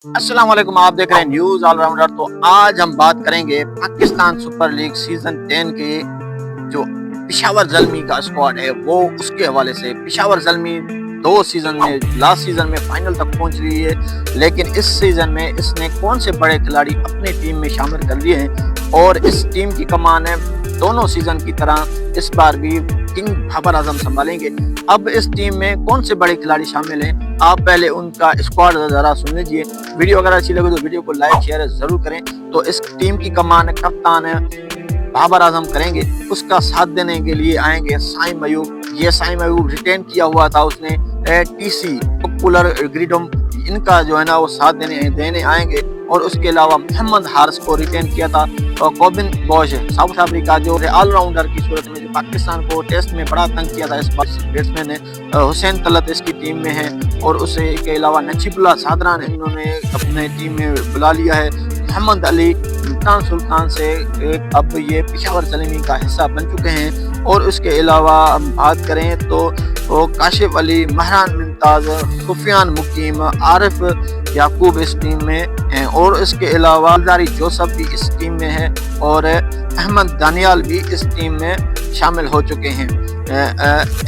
अस्सलाम वालेकुम, आप देख रहे हैं न्यूज ऑलराउंडर। तो आज हम बात करेंगे पाकिस्तान सुपर लीग सीजन 10 के जो पिशावर जल्मी का स्क्वाड है वो उसके हवाले से। पिशावर जल्मी दो सीजन में, लास्ट सीजन में फाइनल तक पहुंच रही है, लेकिन इस सीजन में इसने कौन से बड़े खिलाड़ी अपनी टीम में शामिल कर लिए हैं और इस टीम की कमान है दोनों सीजन की तरह इस बार भी किंग बाबर आजम संभालेंगे। अब इस टीम में कौन से बड़े खिलाड़ी शामिल हैं, आप पहले उनका स्क्वाड जरा सुन लीजिए। वीडियो अगर अच्छी लगे तो वीडियो को लाइक शेयर जरूर करें। तो इस टीम की कमान कप्तान है बाबर आजम करेंगे, उसका साथ देने के लिए आएंगे साइम अयूब। ये साइम अयूब रिटेन किया हुआ था, उसने टीसी पॉपुलर ग्रीडम, इनका जो है ना वो साथ देने आएंगे। और उसके अलावा मोहम्मद हारिस को रिटेन किया था और कोबिन बॉश साउथ अफ्रीका जो ऑलराउंडर की सूरत में जो पाकिस्तान को टेस्ट में बड़ा तंग किया था, इस बैट्समैन ने। हुसैन तलत इसकी टीम में है और उसके के अलावा नजीबुल्लाह सादरा ने इन्होंने अपने टीम में बुला लिया है। मोहम्मद अली सुल्तान से अब ये पिशावर जल्मी का हिस्सा बन चुके हैं। और उसके अलावा हम बात करें तो काशिफ अली, महरान मुमताज, सुफियान मुकीम, आरिफ याकूब इस टीम में हैं। और इसके अलावा जारी जोसफ भी इस टीम में है और अहमद दानियाल भी इस टीम में शामिल हो चुके हैं।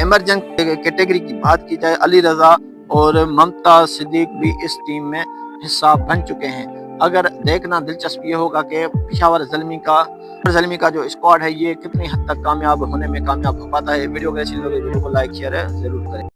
इमरजेंट कैटेगरी की बात की जाए, अली रजा और ममता सिद्दीक भी इस टीम में हिस्सा बन चुके हैं। अगर देखना दिलचस्प ये होगा कि पिशावर जल्मी का जो स्क्वाड है ये कितनी हद तक कामयाब होने में कामयाब हो पाता है। वीडियो को अच्छी लगे वीडियो को लाइक शेयर जरूर